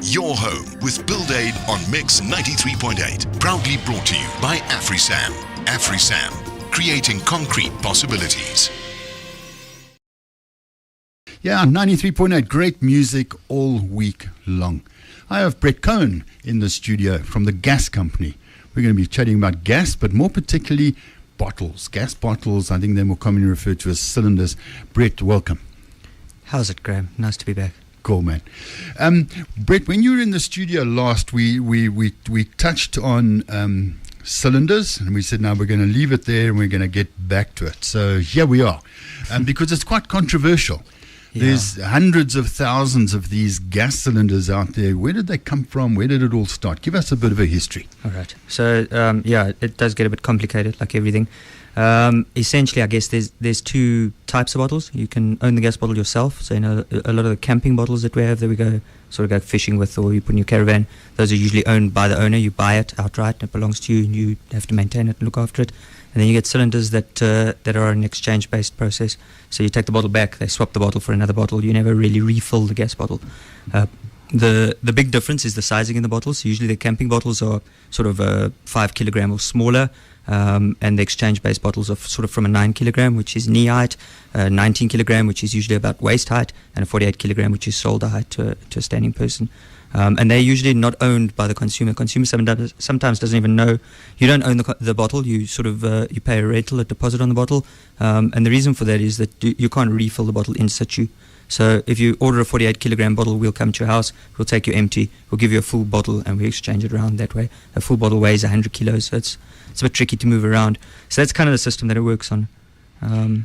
your home with BuildAid on Mix 93.8. Proudly brought to you by AfriSam. AfriSam, creating concrete possibilities. Yeah, 93.8, great music all week long. I have Brett Cohen in the studio from the gas company. We're going to be chatting about gas, but more particularly bottles. Gas bottles, I think they're more commonly referred to as cylinders. Brett, welcome. How's it, Graham? Nice to be back. Cool, man. Brett, when you were in the studio last, we touched on cylinders, and we said, now we're going to leave it there and we're going to get back to it. So here we are, because it's quite controversial. Yeah. There's hundreds of thousands of these gas cylinders out there. Where did they come from? Where did it all start? Give us a bit of a history. All right. So, it does get a bit complicated, like everything. Essentially, I guess there's two types of bottles. You can own the gas bottle yourself. So, a lot of the camping bottles that we have that we go fishing with, or you put in your caravan, those are usually owned by the owner. You buy it outright, and it belongs to you, and you have to maintain it and look after it. And then you get cylinders that are an exchange-based process. So you take the bottle back, they swap the bottle for another bottle. You never really refill the gas bottle. The big difference is the sizing in the bottles. So usually the camping bottles are sort of 5 kilogram or smaller, and the exchange-based bottles are sort of from a 9 kilogram, which is knee height, 19 kilogram, which is usually about waist height, and a 48 kilogram, which is shoulder height to a standing person. And they're usually not owned by the consumer. Consumer sometimes doesn't even know. You don't own the bottle. You sort of you pay a rental, a deposit on the bottle. And the reason for that is that you can't refill the bottle in situ. So if you order a 48 kilogram bottle, we'll come to your house, we'll take you empty, we'll give you a full bottle, and we exchange it around that way. A full bottle weighs 100 kilos, so it's a bit tricky to move around. So that's kind of the system that it works on.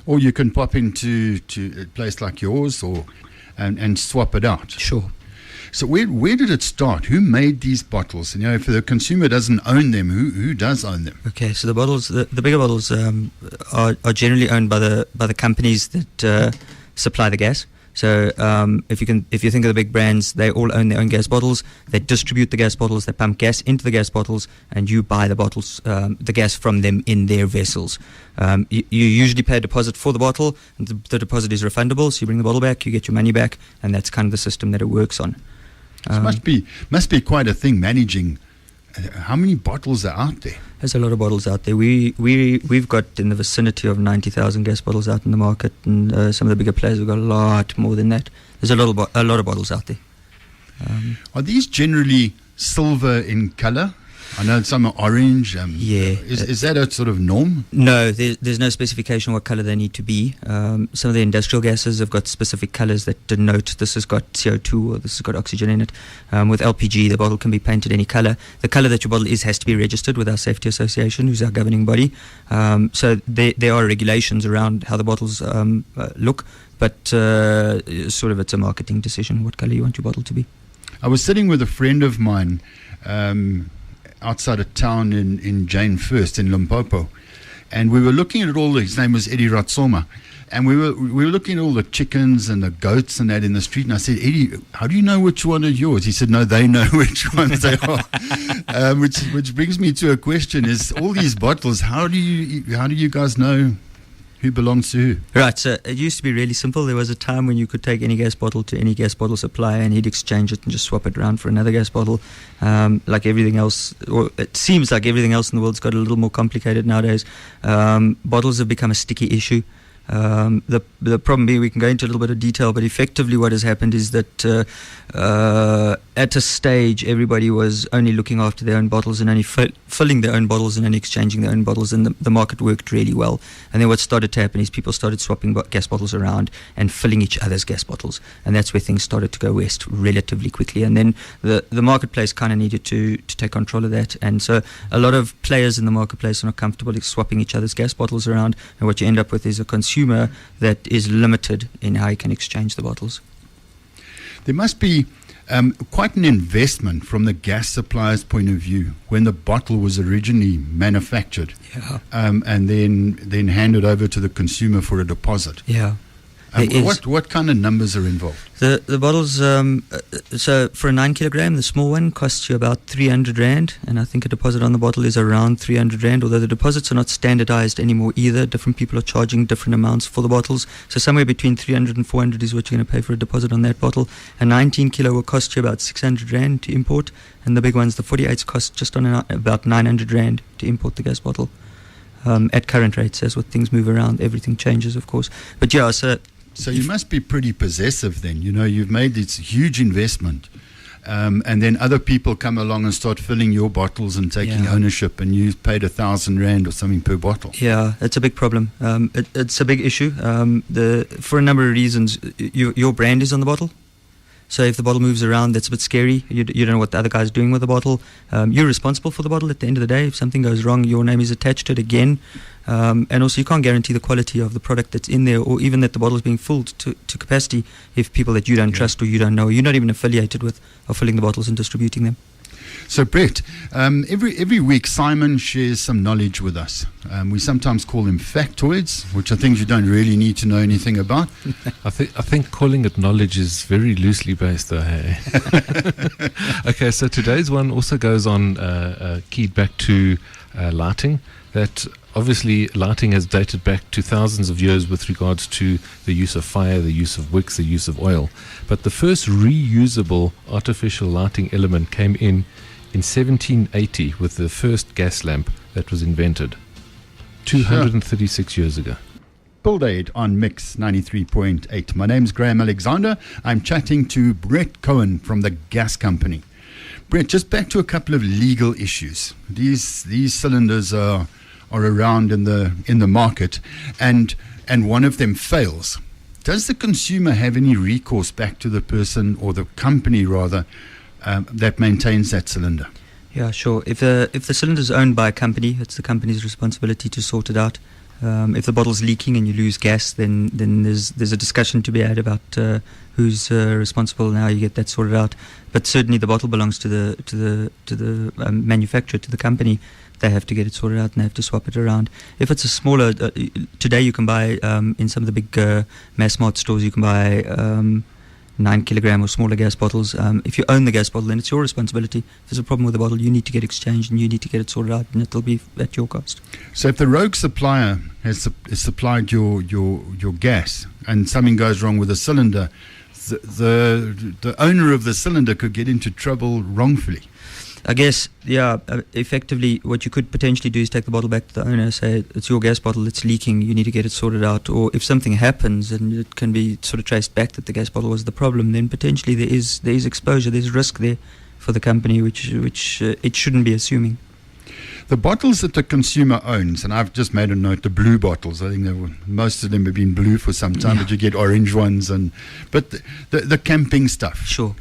Or you can pop into a place like yours, and swap it out. Sure. So where did it start? Who made these bottles? And if the consumer doesn't own them, who does own them? Okay, so the bottles, the bigger bottles, are generally owned by the companies that supply the gas. So if you think of the big brands, they all own their own gas bottles. They distribute the gas bottles. They pump gas into the gas bottles, and you buy the bottles, the gas from them in their vessels. You usually pay a deposit for the bottle, and the deposit is refundable. So you bring the bottle back, you get your money back, and that's kind of the system that it works on. It must be quite a thing managing. How many bottles are out there? There's a lot of bottles out there. We've got in the vicinity of 90,000 gas bottles out in the market, and some of the bigger players have got a lot more than that. There's a lot of bottles out there. Are these generally silver in colour? I know some are orange. Yeah. Is that a sort of norm? No, there's no specification what colour they need to be. Some of the industrial gases have got specific colours that denote this has got CO2 or this has got oxygen in it. With LPG, the bottle can be painted any colour. The colour that your bottle has to be registered with our Safety Association, who's our governing body. So there are regulations around how the bottles look, but sort of it's a marketing decision what colour you want your bottle to be. I was sitting with a friend of mine outside of town in Jane First in Limpopo, and we were looking at his name was Eddie Ratsoma, and we were looking at all the chickens and the goats and that in the street, and I said, Eddie, how do you know which one is yours? He said, no, they know which ones they are. Which brings me to a question: is all these bottles, how do you guys know who belongs to who? Right, so it used to be really simple. There was a time when you could take any gas bottle to any gas bottle supplier, and he'd exchange it and just swap it around for another gas bottle. Like everything else, or it seems like everything else in the world's got a little more complicated nowadays. Bottles have become a sticky issue. The problem being, we can go into a little bit of detail, but effectively what has happened is that at a stage everybody was only looking after their own bottles and only filling their own bottles and only exchanging their own bottles, and the market worked really well. And then what started to happen is people started swapping gas bottles around and filling each other's gas bottles, and that's where things started to go west relatively quickly. And then the marketplace kind of needed to take control of that, and so a lot of players in the marketplace are not comfortable swapping each other's gas bottles around, and what you end up with is a consumer that is limited in how you can exchange the bottles. There must be quite an investment from the gas supplier's point of view when the bottle was originally manufactured, yeah. And then handed over to the consumer for a deposit. Yeah. What kind of numbers are involved? The bottles, so for a 9 kilogram, the small one costs you about 300 Rand, and I think a deposit on the bottle is around 300 Rand, although the deposits are not standardized anymore either. Different people are charging different amounts for the bottles. So somewhere between 300 and 400 is what you're going to pay for a deposit on that bottle. A 19 kilo will cost you about 600 Rand to import, and the big ones, the 48s, cost just on about 900 Rand to import the gas bottle. At current rates, as with things move around, everything changes, of course. But yeah, so you must be pretty possessive then. You know, you've made this huge investment, and then other people come along and start filling your bottles and taking ownership, and you paid 1,000 Rand or something per bottle. Yeah, it's a big problem. It's a big issue. For a number of reasons, your brand is on the bottle. So if the bottle moves around, that's a bit scary. You don't know what the other guy's doing with the bottle. You're responsible for the bottle at the end of the day. If something goes wrong, your name is attached to it again. And also you can't guarantee the quality of the product that's in there, or even that the bottle is being filled to capacity if people that you don't trust or you don't know, you're not even affiliated with, are filling the bottles and distributing them. So Brett, every week Simon shares some knowledge with us. We sometimes call them factoids, which are things you don't really need to know anything about. I think calling it knowledge is very loosely based, though. Hey? Okay, so today's one also goes on keyed back to lighting. That obviously lighting has dated back to thousands of years with regards to the use of fire, the use of wicks, the use of oil. But the first reusable artificial lighting element came in 1780 with the first gas lamp that was invented 236 years ago. BuildAid on Mix 93.8. My name's Graham Alexander. I'm chatting to Brett Cohen from the gas company. Brett, just back to a couple of legal issues. These cylinders are around in the market, and one of them fails. Does the consumer have any recourse back to the person, or the company rather, that maintains that cylinder? Yeah, sure. If the cylinder is owned by a company, it's the company's responsibility to sort it out. If the bottle's leaking and you lose gas, then there's a discussion to be had about who's responsible and how you get that sorted out. But certainly the bottle belongs to the manufacturer, to the company. They have to get it sorted out and they have to swap it around. If it's a smaller, today you can buy in some of the big mass mart stores, you can buy 9 kilogram or smaller gas bottles. If you own the gas bottle, then it's your responsibility. If there's a problem with the bottle, you need to get exchanged and you need to get it sorted out, and it'll be at your cost. So if the rogue supplier has supplied your gas and something goes wrong with the cylinder, the owner of the cylinder could get into trouble wrongfully. I guess, yeah, effectively what you could potentially do is take the bottle back to the owner, say, it's your gas bottle, it's leaking, you need to get it sorted out. Or if something happens and it can be sort of traced back that the gas bottle was the problem, then potentially there is exposure, there's risk there for the company, which it shouldn't be assuming. The bottles that the consumer owns, and I've just made a note, the blue bottles, I think most of them have been blue for some time, but you get orange ones, but the camping stuff. Sure.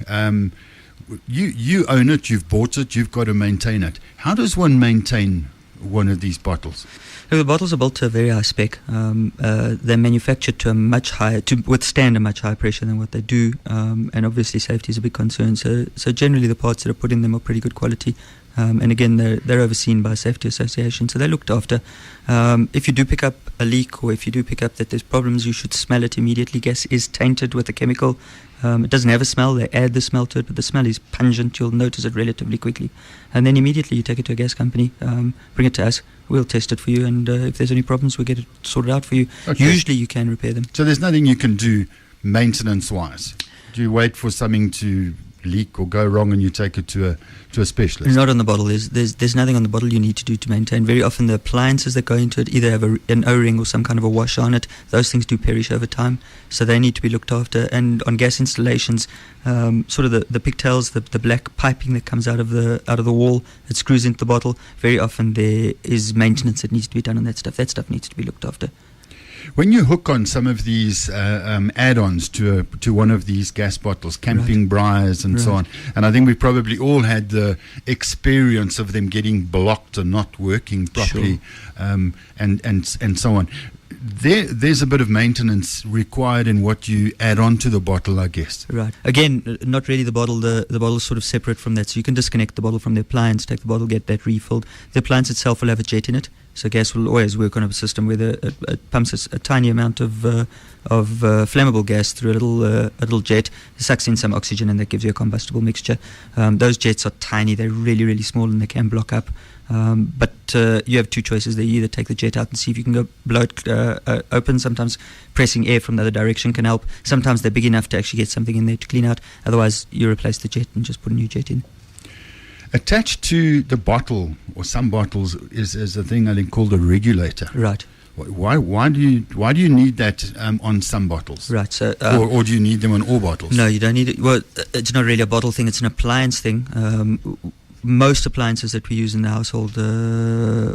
You own it, you've bought it, you've got to maintain it. How does one maintain one of these bottles? The bottles are built to a very high spec. They're manufactured to withstand a much higher pressure than what they do, and obviously safety is a big concern. So generally the parts that are put in them are pretty good quality. And again, they're overseen by a safety association, so they're looked after. If you do pick up a leak, or if you do pick up that there's problems, you should smell it immediately. Gas is tainted with a chemical. It doesn't have a smell. They add the smell to it, but the smell is pungent. You'll notice it relatively quickly. And then immediately you take it to a gas company, bring it to us. We'll test it for you, and if there's any problems, we'll get it sorted out for you. Okay. Usually you can repair them. So there's nothing you can do maintenance-wise? Do you wait for something to leak or go wrong and you take it to a specialist? Not on the bottle. There's nothing on the bottle you need to do to maintain. Very often the appliances that go into it either have an O-ring or some kind of a washer on it. Those things do perish over time, so they need to be looked after. And on gas installations, sort of the pigtails, the black piping that comes out of the wall that screws into the bottle, very often there is maintenance that needs to be done on that stuff. That stuff needs to be looked after. When you hook on some of these add-ons to one of these gas bottles, camping briars and so on, and I think we've probably all had the experience of them getting blocked and not working properly, and so on. there's a bit of maintenance required in what you add on to the bottle, I guess. Right. Again, not really the bottle. The bottle is sort of separate from that. So you can disconnect the bottle from the appliance, take the bottle, get that refilled. The appliance itself will have a jet in it. So gas will always work on a system where it pumps a tiny amount of flammable gas through a little jet, sucks in some oxygen, and that gives you a combustible mixture. Those jets are tiny. They're really, really small, and they can block up. But you have two choices. They either take the jet out and see if you can go blow it open. Sometimes pressing air from the other direction can help. Sometimes they're big enough to actually get something in there to clean out. Otherwise, you replace the jet and just put a new jet in. Attached to the bottle, or some bottles, is a thing I think called a regulator. Right. Why do you need that on some bottles? Right. So, or do you need them on all bottles? No, you don't need it. Well, it's not really a bottle thing. It's an appliance thing. Most appliances that we use in the household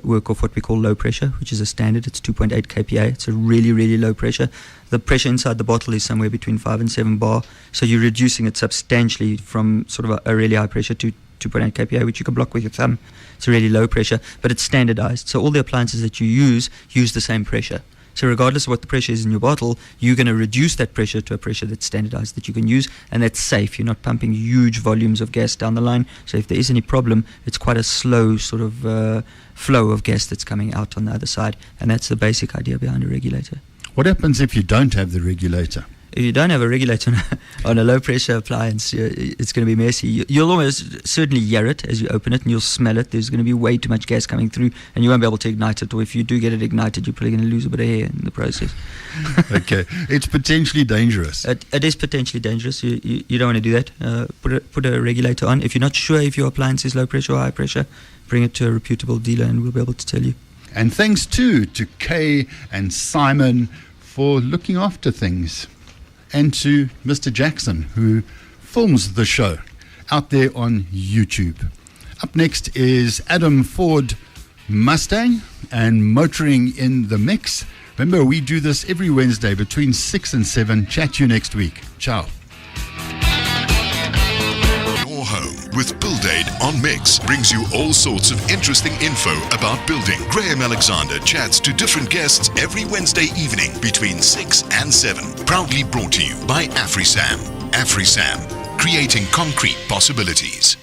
work off what we call low pressure, which is a standard. It's 2.8 kPa. It's a really, really low pressure. The pressure inside the bottle is somewhere between 5 and 7 bar. So you're reducing it substantially from sort of a really high pressure to 2.8 kPa, which you can block with your thumb. It's a really low pressure, but it's standardized. So all the appliances that you use the same pressure. So regardless of what the pressure is in your bottle, you're going to reduce that pressure to a pressure that's standardized, that you can use, and that's safe. You're not pumping huge volumes of gas down the line. So if there is any problem, it's quite a slow sort of flow of gas that's coming out on the other side. And that's the basic idea behind a regulator. What happens if you don't have the regulator? If you don't have a regulator on a low pressure appliance, it's going to be messy. You'll almost certainly hear it as you open it, and you'll smell it. There's going to be way too much gas coming through, and you won't be able to ignite it. Or if you do get it ignited, you're probably going to lose a bit of air in the process. Okay, it's potentially dangerous. It is potentially dangerous. You don't want to do that. Put a regulator on. If you're not sure if your appliance is low pressure or high pressure, bring it to a reputable dealer, and we'll be able to tell you. And thanks too to Kay and Simon for looking after things. And to Mr. Jackson, who films the show out there on YouTube. Up next is Adam Ford Mustang and Motoring in the Mix. Remember, we do this every Wednesday between 6 and 7. Chat to you next week. Ciao. Your home with BuildAid on Mix brings you all sorts of interesting info about building. Graham Alexander chats to different guests every Wednesday evening between 6 and 7. Proudly brought to you by AfriSam. AfriSam, creating concrete possibilities.